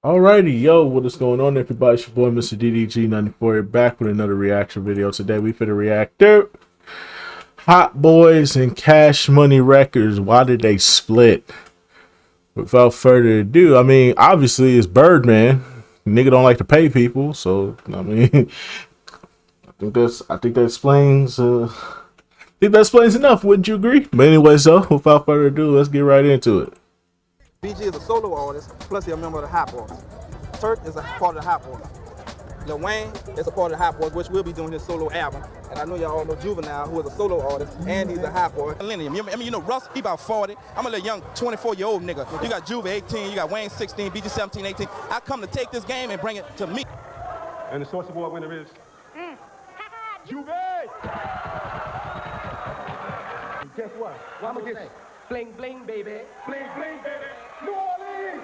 Alrighty, yo, what is going on, everybody? It's your boy, Mr. DDG94, back with another reaction video. Today, we finna react to Hot Boys and Cash Money Records. Why did they split? Without further ado, obviously, it's Birdman. Nigga don't like to pay people, so I think that explains. I think that explains enough. Wouldn't you agree? But anyways, so without further ado, let's get right into it. BG is a solo artist, plus he's a member of the Hot Boys. Turk is a part of the Hot Boys. Lil Wayne is a part of the Hot Boys, which will be doing his solo album. And I know y'all all know Juvenile, who is a solo artist, and he's a Hot Boy. Millennium. Russ, he about 40. I'm a little young 24-year-old nigga. You got Juve 18, you got Wayne 16, BG 17, 18. I come to take this game and bring it to me. And the Source Award winner is Juve. And guess what? Well, I'm gonna get Bling, bling, baby. bling, bling, baby. New Orleans.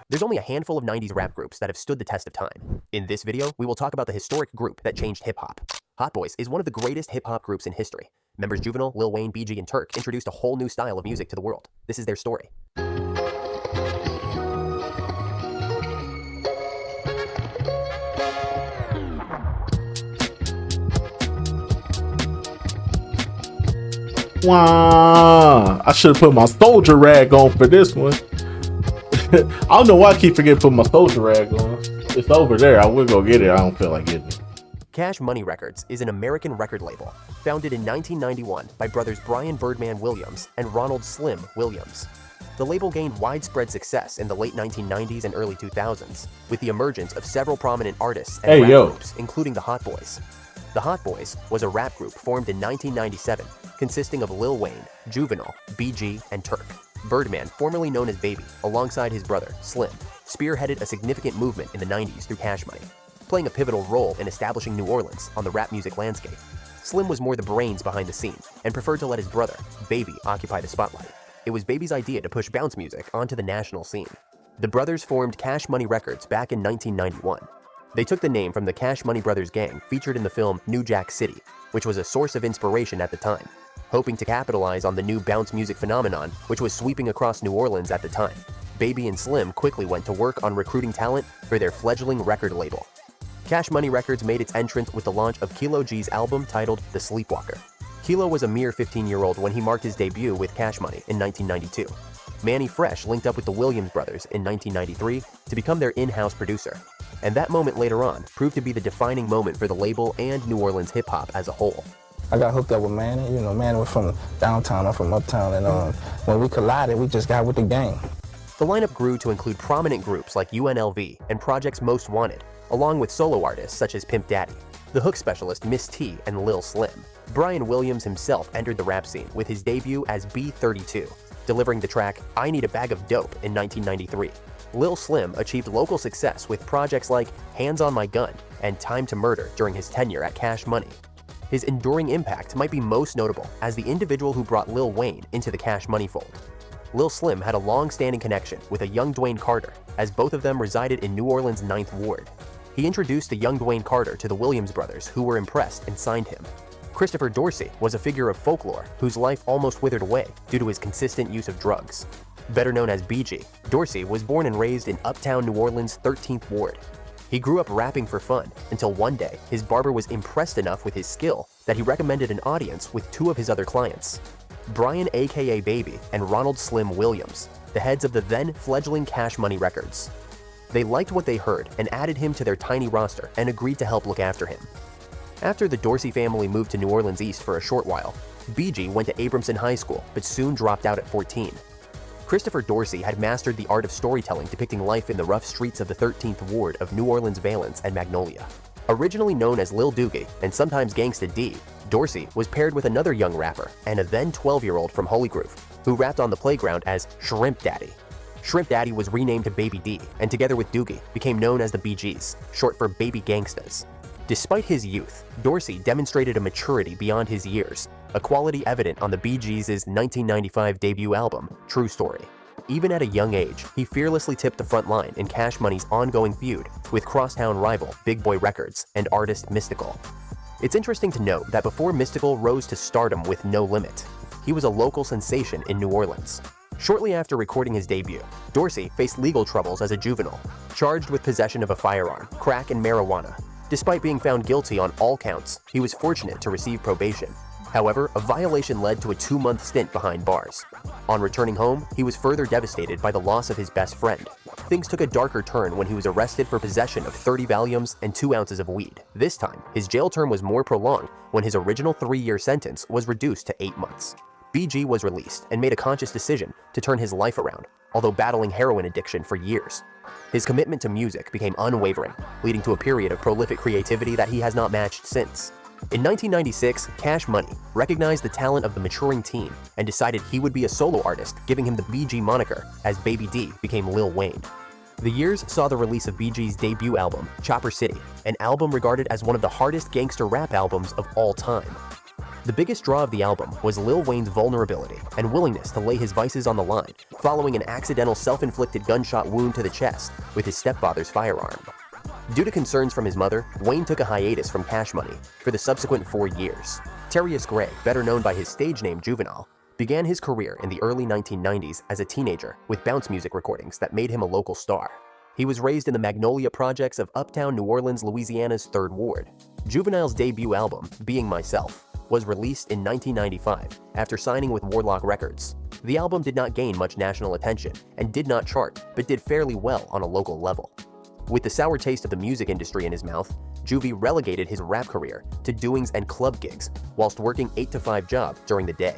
There's only a handful of 90s rap groups that have stood the test of time. In this video, we will talk about the historic group that changed hip-hop. Hot Boys is one of the greatest hip-hop groups in history. Members Juvenile, Lil Wayne, BG, and Turk introduced a whole new style of music to the world. This is their story. Wow, I should have put my soldier rag on for this one. I don't know why I keep forgetting to put my soldier rag on. It's over there. I will go get it. I don't feel like getting it. Cash Money Records is an American record label founded in 1991 by brothers Brian Birdman Williams and Ronald Slim Williams. The label gained widespread success in the late 1990s and early 2000s with the emergence of several prominent artists and rap groups, including the Hot Boys. The Hot Boys was a rap group formed in 1997 consisting of Lil Wayne, Juvenile, BG, and Turk. Birdman, formerly known as Baby, alongside his brother, Slim, spearheaded a significant movement in the 90s through Cash Money, playing a pivotal role in establishing New Orleans on the rap music landscape. Slim was more the brains behind the scene and preferred to let his brother, Baby, occupy the spotlight. It was Baby's idea to push bounce music onto the national scene. The brothers formed Cash Money Records back in 1991. They took the name from the Cash Money Brothers gang featured in the film New Jack City, which was a source of inspiration at the time, hoping to capitalize on the new bounce music phenomenon which was sweeping across New Orleans at the time. Baby and Slim quickly went to work on recruiting talent for their fledgling record label. Cash Money Records made its entrance with the launch of Kilo G's album titled The Sleepwalker. Kilo was a mere 15-year-old when he marked his debut with Cash Money in 1992. Manny Fresh linked up with the Williams brothers in 1993 to become their in-house producer. And that moment later on proved to be the defining moment for the label and New Orleans hip-hop as a whole. I got hooked up with Manny. Manny was from downtown, I'm from uptown, and when we collided, we just got with the gang. The lineup grew to include prominent groups like UNLV and Projects Most Wanted, along with solo artists such as Pimp Daddy, the hook specialist Miss T, and Lil Slim. Brian Williams himself entered the rap scene with his debut as B32, delivering the track I Need a Bag of Dope in 1993. Lil Slim achieved local success with projects like Hands on My Gun and Time to Murder during his tenure at Cash Money. His enduring impact might be most notable as the individual who brought Lil Wayne into the Cash Money fold. Lil Slim had a long-standing connection with a young Dwayne Carter, as both of them resided in New Orleans' 9th Ward. He introduced the young Dwayne Carter to the Williams brothers, who were impressed and signed him. Christopher Dorsey was a figure of folklore whose life almost withered away due to his consistent use of drugs. Better known as BG, Dorsey was born and raised in uptown New Orleans' 13th Ward. He grew up rapping for fun until one day his barber was impressed enough with his skill that he recommended an audience with two of his other clients, Brian aka Baby and Ronald Slim Williams, the heads of the then fledgling Cash Money Records. They liked what they heard and added him to their tiny roster and agreed to help look after him. After the Dorsey family moved to New Orleans East for a short while, BG went to Abramson High School but soon dropped out at 14. Christopher Dorsey had mastered the art of storytelling depicting life in the rough streets of the 13th Ward of New Orleans Valence and Magnolia. Originally known as Lil Doogie and sometimes Gangsta D, Dorsey was paired with another young rapper and a then 12-year-old from Holy Groove, who rapped on the playground as Shrimp Daddy. Shrimp Daddy was renamed to Baby D and together with Doogie became known as the BGs, short for Baby Gangstas. Despite his youth, Dorsey demonstrated a maturity beyond his years, a quality evident on the Bee Gees' 1995 debut album, True Story. Even at a young age, he fearlessly tipped the front line in Cash Money's ongoing feud with crosstown rival Big Boy Records and artist Mystical. It's interesting to note that before Mystical rose to stardom with No Limit, he was a local sensation in New Orleans. Shortly after recording his debut, Dorsey faced legal troubles as a juvenile, charged with possession of a firearm, crack, and marijuana. Despite being found guilty on all counts, he was fortunate to receive probation. However, a violation led to a 2-month stint behind bars. On returning home, he was further devastated by the loss of his best friend. Things took a darker turn when he was arrested for possession of 30 Valiums and 2 ounces of weed. This time, his jail term was more prolonged when his original 3-year sentence was reduced to 8 months. BG was released and made a conscious decision to turn his life around, although battling heroin addiction for years. His commitment to music became unwavering, leading to a period of prolific creativity that he has not matched since. In 1996, Cash Money recognized the talent of the maturing teen and decided he would be a solo artist, giving him the BG moniker as Baby D became Lil Wayne. The years saw the release of BG's debut album, Chopper City, an album regarded as one of the hardest gangster rap albums of all time. The biggest draw of the album was Lil Wayne's vulnerability and willingness to lay his vices on the line, following an accidental self-inflicted gunshot wound to the chest with his stepfather's firearm. Due to concerns from his mother, Wayne took a hiatus from Cash Money for the subsequent 4 years. Terrius Gray, better known by his stage name Juvenile, began his career in the early 1990s as a teenager with bounce music recordings that made him a local star. He was raised in the Magnolia projects of uptown New Orleans, Louisiana's 3rd Ward. Juvenile's debut album, Being Myself, was released in 1995 after signing with Warlock Records. The album did not gain much national attention and did not chart, but did fairly well on a local level. With the sour taste of the music industry in his mouth, Juvie relegated his rap career to doings and club gigs whilst working 8-to-5 job during the day.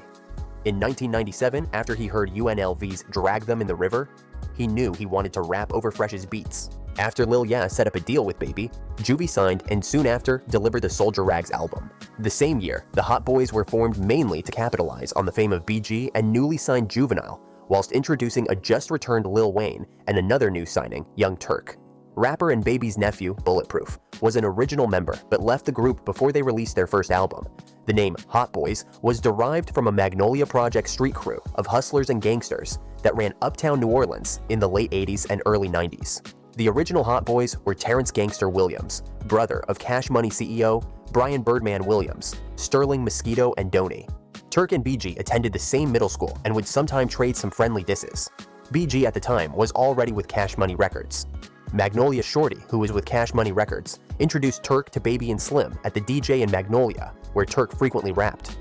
In 1997, after he heard UNLV's Drag Them in the River, he knew he wanted to rap over Fresh's beats. After Lil Yas set up a deal with Baby, Juvie signed and soon after delivered the Soldier Rags album. The same year, the Hot Boys were formed mainly to capitalize on the fame of BG and newly signed Juvenile, whilst introducing a just-returned Lil Wayne and another new signing, Young Turk. Rapper and Baby's nephew, Bulletproof, was an original member but left the group before they released their first album. The name Hot Boys was derived from a Magnolia Project street crew of hustlers and gangsters that ran uptown New Orleans in the late 80s and early 90s. The original Hot Boys were Terrence Gangster Williams, brother of Cash Money CEO Brian Birdman Williams, Sterling Mosquito, and Donnie. Turk and BG attended the same middle school and would sometimes trade some friendly disses. BG at the time was already with Cash Money Records. Magnolia Shorty, who was with Cash Money Records, introduced Turk to Baby and Slim at the DJ in Magnolia, where Turk frequently rapped.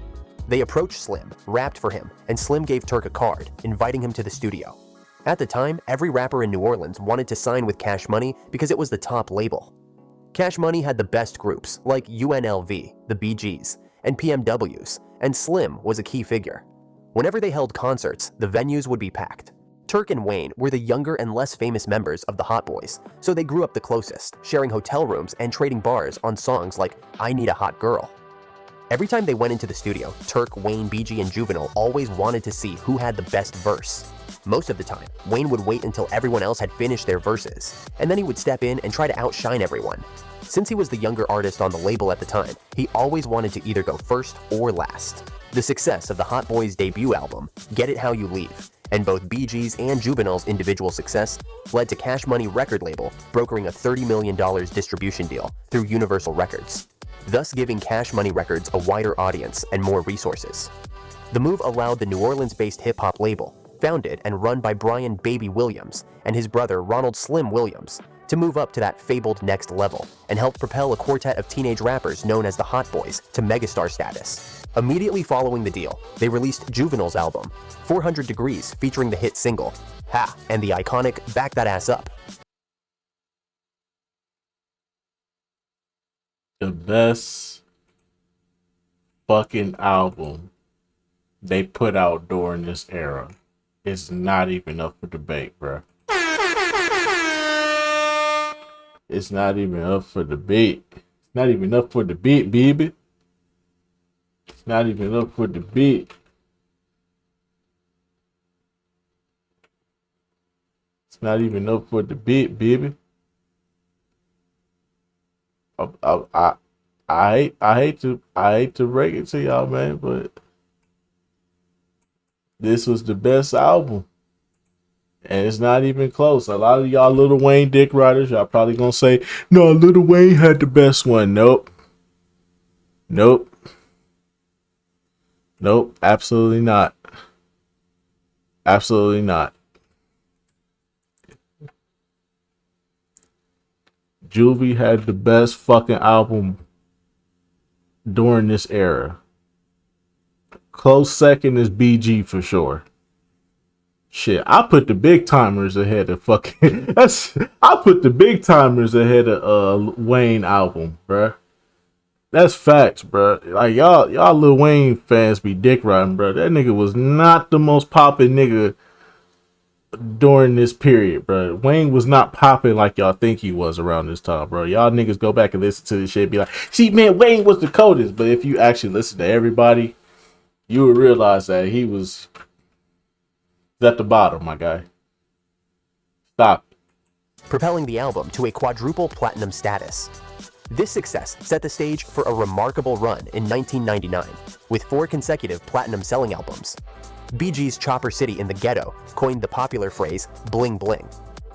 They approached Slim, rapped for him, and Slim gave Turk a card, inviting him to the studio. At the time, every rapper in New Orleans wanted to sign with Cash Money because it was the top label. Cash Money had the best groups, like UNLV, the BGs, and PMWs, and Slim was a key figure. Whenever they held concerts, the venues would be packed. Turk and Wayne were the younger and less famous members of the Hot Boys, so they grew up the closest, sharing hotel rooms and trading bars on songs like I Need a Hot Girl. Every time they went into the studio, Turk, Wayne, BG, and Juvenile always wanted to see who had the best verse. Most of the time, Wayne would wait until everyone else had finished their verses, and then he would step in and try to outshine everyone. Since he was the younger artist on the label at the time, he always wanted to either go first or last. The success of the Hot Boys' debut album, Get It How You Leave, and both BG's and Juvenile's individual success led to Cash Money record label brokering a $30 million distribution deal through Universal Records, thus giving Cash Money Records a wider audience and more resources. The move allowed the New Orleans-based hip-hop label, founded and run by Brian Baby Williams and his brother Ronald Slim Williams, to move up to that fabled next level and help propel a quartet of teenage rappers known as the Hot Boys to megastar status. Immediately following the deal, they released Juvenile's album, 400 Degrees, featuring the hit single, Ha, and the iconic Back That Ass Up. The best fucking album they put out during this era is not even up for debate, bro. It's not even up for debate. It's not even up for debate, baby. It's not even up for debate. It's not even up for debate, baby. I hate to break it to y'all, man, but this was the best album. And it's not even close. A lot of y'all Lil Wayne dick riders, y'all probably gonna say, no, Lil Wayne had the best one. Nope. Nope. Absolutely not. Absolutely not. Juvie had the best fucking album during this era. Close second is BG for sure. Shit, I put the Big Timers ahead of fucking. I put the Big Timers ahead of Wayne album, bruh. That's facts, bruh. Like y'all Lil Wayne fans be dick riding, bruh. That nigga was not the most poppin' nigga during this period, bruh. Wayne was not popping like y'all think he was around this time, bro. Y'all niggas go back and listen to this shit and be like, see, man, Wayne was the coldest. But if you actually listen to everybody, you would realize that he was at the bottom, my guy. Stop. Propelling the album to a quadruple platinum status. This success set the stage for a remarkable run in 1999, with 4 consecutive platinum selling albums. BG's Chopper City in the Ghetto coined the popular phrase bling bling.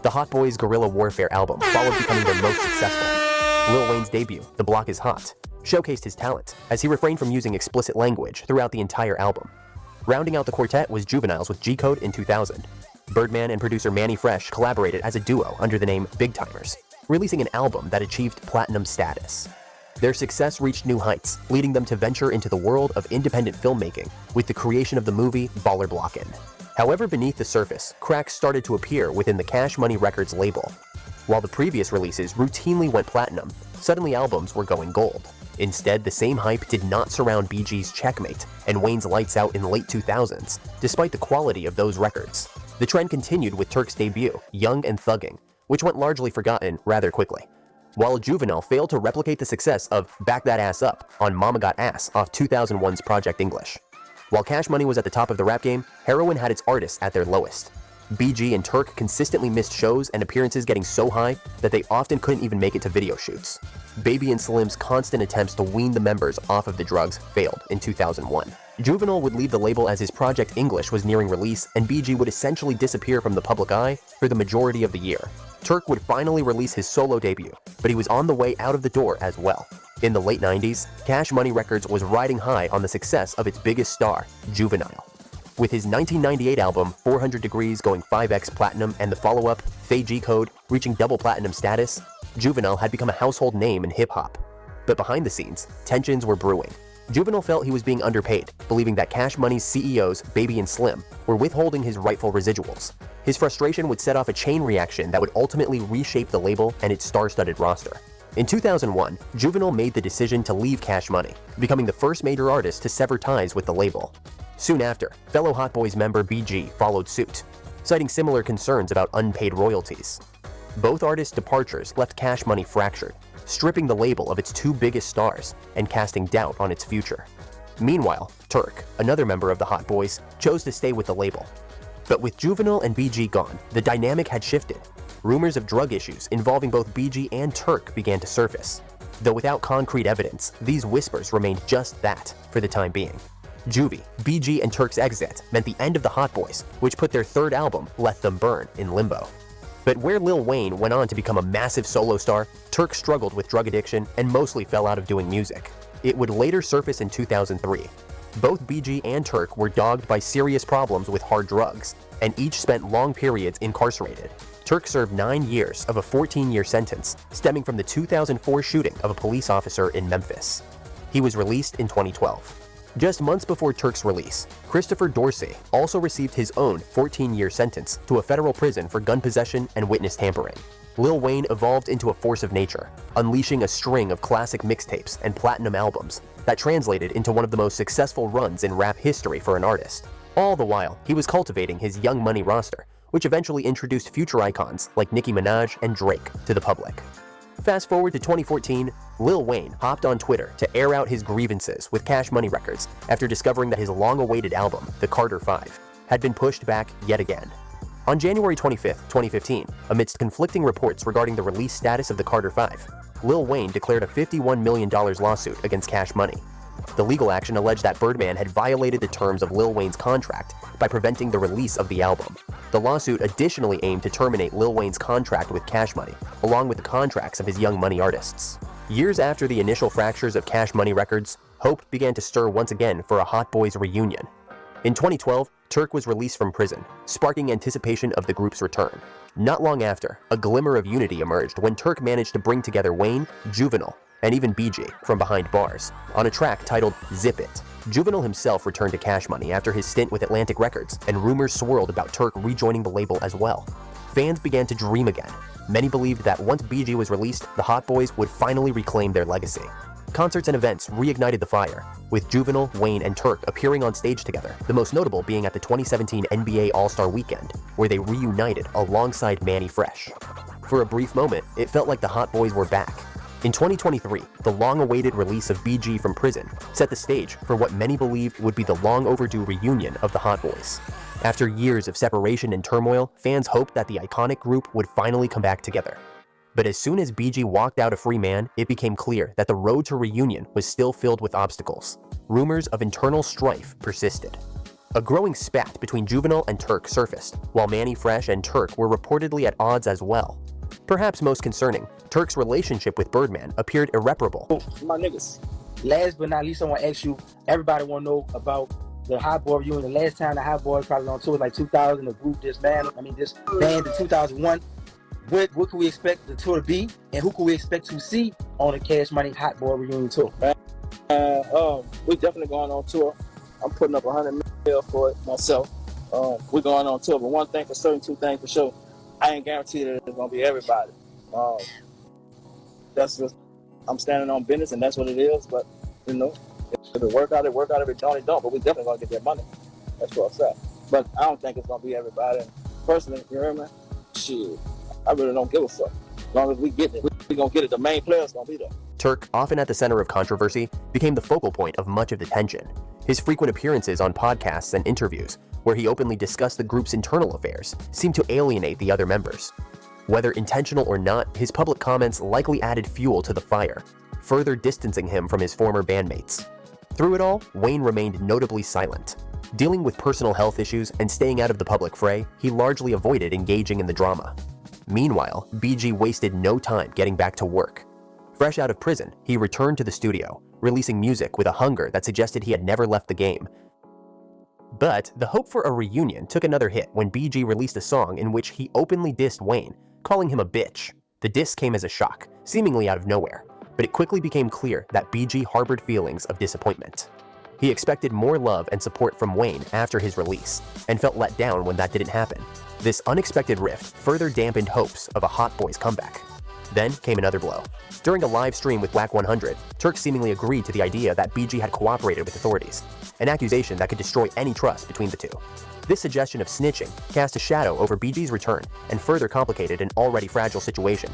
The Hot Boys Guerrilla Warfare album followed becoming their most successful. Lil Wayne's debut, The Block is Hot, showcased his talent as he refrained from using explicit language throughout the entire album. Rounding out the quartet was Juveniles with G-Code in 2000. Birdman and producer Manny Fresh collaborated as a duo under the name Big Timers, releasing an album that achieved platinum status. Their success reached new heights, leading them to venture into the world of independent filmmaking with the creation of the movie Baller Blockin'. However, beneath the surface, cracks started to appear within the Cash Money Records label. While the previous releases routinely went platinum, suddenly albums were going gold. Instead, the same hype did not surround BG's Checkmate and Wayne's Lights Out in the late 2000s, despite the quality of those records. The trend continued with Turk's debut, Young and Thugging, which went largely forgotten rather quickly. While Juvenile failed to replicate the success of Back That Ass Up on Mama Got Ass off 2001's Project English. While Cash Money was at the top of the rap game, Heroin had its artists at their lowest. BG and Turk consistently missed shows and appearances getting so high that they often couldn't even make it to video shoots. Baby and Slim's constant attempts to wean the members off of the drugs failed in 2001. Juvenile would leave the label as his Project English was nearing release, and BG would essentially disappear from the public eye for the majority of the year. Turk would finally release his solo debut, but he was on the way out of the door as well. In the late 90s, Cash Money Records was riding high on the success of its biggest star, Juvenile. With his 1998 album 400 Degrees going 5x platinum and the follow-up, Faye G-Code, reaching double platinum status, Juvenile had become a household name in hip-hop. But behind the scenes, tensions were brewing. Juvenile felt he was being underpaid, believing that Cash Money's CEOs, Baby and Slim, were withholding his rightful residuals. His frustration would set off a chain reaction that would ultimately reshape the label and its star-studded roster. In 2001, Juvenile made the decision to leave Cash Money, becoming the first major artist to sever ties with the label. Soon after, fellow Hot Boys member BG followed suit, citing similar concerns about unpaid royalties. Both artists' departures left Cash Money fractured, stripping the label of its 2 biggest stars and casting doubt on its future. Meanwhile, Turk, another member of the Hot Boys, chose to stay with the label. But with Juvenile and BG gone, the dynamic had shifted. Rumors of drug issues involving both BG and Turk began to surface. Though without concrete evidence, these whispers remained just that for the time being. Juvie, BG, and Turk's exit meant the end of the Hot Boys, which put their third album, Let Them Burn, in limbo. But where Lil Wayne went on to become a massive solo star, Turk struggled with drug addiction and mostly fell out of doing music. It would later surface in 2003. Both BG and Turk were dogged by serious problems with hard drugs, and each spent long periods incarcerated. Turk served 9 years of a 14-year sentence, stemming from the 2004 shooting of a police officer in Memphis. He was released in 2012. Just months before Turk's release, Christopher Dorsey also received his own 14-year sentence to a federal prison for gun possession and witness tampering. Lil Wayne evolved into a force of nature, unleashing a string of classic mixtapes and platinum albums that translated into one of the most successful runs in rap history for an artist. All the while, he was cultivating his Young Money roster, which eventually introduced future icons like Nicki Minaj and Drake to the public. Fast forward to 2014, Lil Wayne hopped on Twitter to air out his grievances with Cash Money Records after discovering that his long-awaited album, The Carter 5, had been pushed back yet again. On January 25, 2015, amidst conflicting reports regarding the release status of The Carter 5, Lil Wayne declared a $51 million lawsuit against Cash Money. The legal action alleged that Birdman had violated the terms of Lil Wayne's contract by preventing the release of the album. The lawsuit additionally aimed to terminate Lil Wayne's contract with Cash Money, along with the contracts of his Young Money artists. Years after the initial fractures of Cash Money Records, hope began to stir once again for a Hot Boys reunion. In 2012, Turk was released from prison, sparking anticipation of the group's return. Not long after, a glimmer of unity emerged when Turk managed to bring together Wayne, Juvenile, and even BG from behind bars on a track titled Zip It. Juvenile himself returned to Cash Money after his stint with Atlantic Records, and rumors swirled about Turk rejoining the label as well. Fans began to dream again. Many believed that once BG was released, the Hot Boys would finally reclaim their legacy. Concerts and events reignited the fire, with Juvenile, Wayne, and Turk appearing on stage together, the most notable being at the 2017 NBA All-Star Weekend, where they reunited alongside Mannie Fresh. For a brief moment, it felt like the Hot Boys were back. In 2023, the long-awaited release of BG from prison set the stage for what many believed would be the long-overdue reunion of the Hot Boys. After years of separation and turmoil, fans hoped that the iconic group would finally come back together. But as soon as BG walked out a free man, it became clear that the road to reunion was still filled with obstacles. Rumors of internal strife persisted. A growing spat between Juvenile and Turk surfaced, while Mannie Fresh and Turk were reportedly at odds as well. Perhaps most concerning, Turk's relationship with Birdman appeared irreparable. My niggas, last but not least, I want to ask you, everybody want to know about the Hot Boy reunion. The last time the Hot Boys probably on tour was like 2000, the group disbanded, this band in 2001. What can we expect the tour to be, and who can we expect to see on the Cash Money Hot Boy reunion tour? We're definitely going on tour. I'm putting up 100 mil for it myself. We're going on tour, but one thing for certain, two things for sure. I ain't guaranteed that it's gonna be everybody. That's just, I'm standing on business, and that's what it is. But you know, if it work out, it work out. If it don't, it don't. But we definitely gonna get that money. That's for a fact. But I don't think it's gonna be everybody. And personally, you hear me? Shit, I really don't give a fuck. As long as we get it, we gonna get it. The main player's gonna be there. Turk, often at the center of controversy, became the focal point of much of the tension. His frequent appearances on podcasts and interviews, where he openly discussed the group's internal affairs, seemed to alienate the other members. Whether intentional or not, his public comments likely added fuel to the fire, further distancing him from his former bandmates. Through it all, Wayne remained notably silent. Dealing with personal health issues and staying out of the public fray, he largely avoided engaging in the drama. Meanwhile, BG wasted no time getting back to work. Fresh out of prison, he returned to the studio, releasing music with a hunger that suggested he had never left the game. But the hope for a reunion took another hit when BG released a song in which he openly dissed Wayne, calling him a bitch. The diss came as a shock, seemingly out of nowhere, but it quickly became clear that BG harbored feelings of disappointment. He expected more love and support from Wayne after his release, and felt let down when that didn't happen. This unexpected rift further dampened hopes of a Hot Boys comeback. Then came another blow. During a live stream with Wack 100, Turk seemingly agreed to the idea that BG had cooperated with authorities, an accusation that could destroy any trust between the two. This suggestion of snitching cast a shadow over BG's return and further complicated an already fragile situation.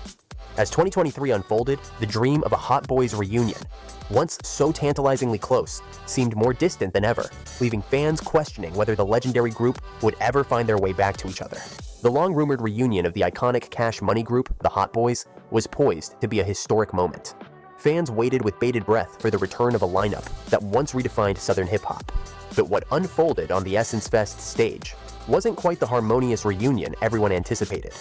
As 2023 unfolded, the dream of a Hot Boys reunion, once so tantalizingly close, seemed more distant than ever, leaving fans questioning whether the legendary group would ever find their way back to each other. The long-rumored reunion of the iconic Cash Money group, the Hot Boys, was poised to be a historic moment. Fans waited with bated breath for the return of a lineup that once redefined Southern hip-hop. But what unfolded on the Essence Fest stage wasn't quite the harmonious reunion everyone anticipated.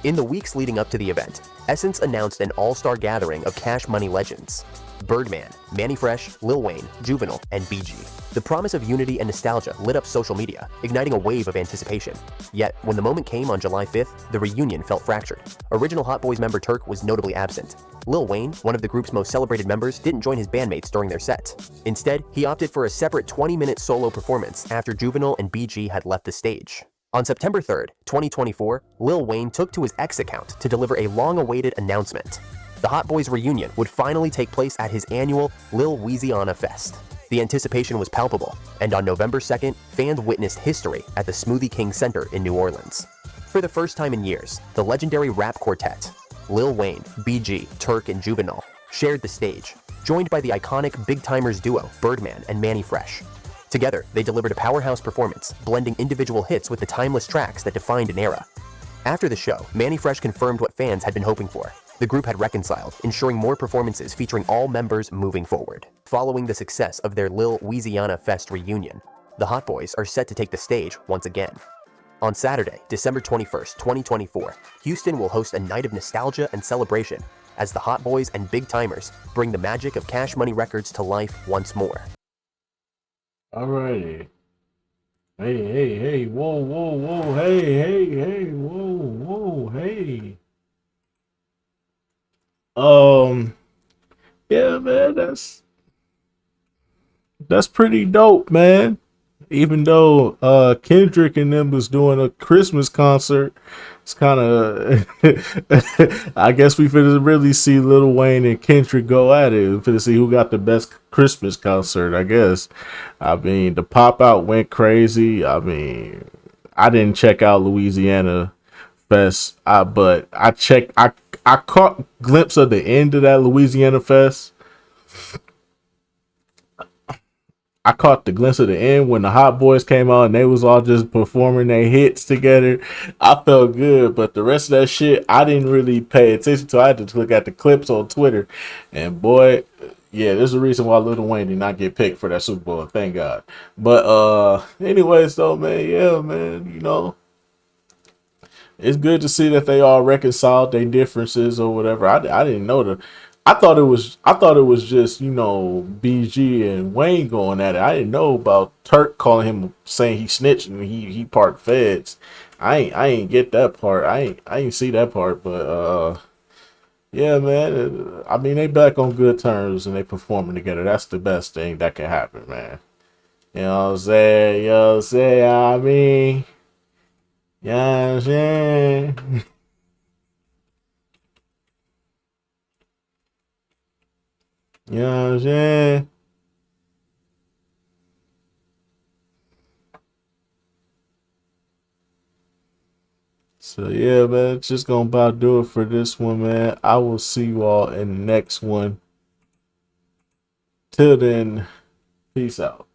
In the weeks leading up to the event, Essence announced an all-star gathering of Cash Money legends: Birdman, Mannie Fresh, Lil Wayne, Juvenile, and BG. The promise of unity and nostalgia lit up social media, igniting a wave of anticipation. Yet, when the moment came on July 5th, the reunion felt fractured. Original Hot Boys member Turk was notably absent. Lil Wayne, one of the group's most celebrated members, didn't join his bandmates during their set. Instead, he opted for a separate 20-minute solo performance after Juvenile and BG had left the stage. On September 3rd, 2024, Lil Wayne took to his X account to deliver a long-awaited announcement. The Hot Boys reunion would finally take place at his annual Lil Weezyana Fest. The anticipation was palpable, and on November 2nd, fans witnessed history at the Smoothie King Center in New Orleans. For the first time in years, the legendary rap quartet, Lil Wayne, BG, Turk, and Juvenile, shared the stage, joined by the iconic Big Timers duo Birdman and Mannie Fresh. Together, they delivered a powerhouse performance, blending individual hits with the timeless tracks that defined an era. After the show, Mannie Fresh confirmed what fans had been hoping for. The group had reconciled, ensuring more performances featuring all members moving forward. Following the success of their Lil Weezyana Fest reunion, the Hot Boys are set to take the stage once again. On Saturday, December 21st, 2024, Houston will host a night of nostalgia and celebration as the Hot Boys and Big Timers bring the magic of Cash Money Records to life once more. Alrighty. Hey, whoa, hey, whoa, hey. Yeah, man, that's pretty dope, man. Even though Kendrick and them was doing a Christmas concert, it's kind of I guess we finna really see Lil Wayne and Kendrick go at it. We finna see who got the best Christmas concert, I guess. I mean, the pop out went crazy. I mean, I didn't check out Louisiana Fest, but I caught glimpse of the end of that Louisiana Fest. I caught the glimpse of the end when the Hot Boys came out and they was all just performing their hits together. I felt good, but the rest of that shit I didn't really pay attention to. I had to look at the clips on Twitter, and boy, yeah, there's a reason why Lil Wayne did not get picked for that Super Bowl. Thank God. But anyways, though, man, yeah, man, it's good to see that they all reconciled their differences or whatever. I didn't know I thought it was just BG and Wayne going at it. I didn't know about Turk calling him saying he snitched and he part feds. I ain't get that part. I ain't see that part. But yeah, man. I mean, they back on good terms and they performing together. That's the best thing that can happen, man. You know what I'm saying? You know what I'm saying? I mean, you know what I'm saying? You know what I'm saying? So yeah, man, just gonna about do it for this one, man. I will see you all in the next one. Till then, peace out.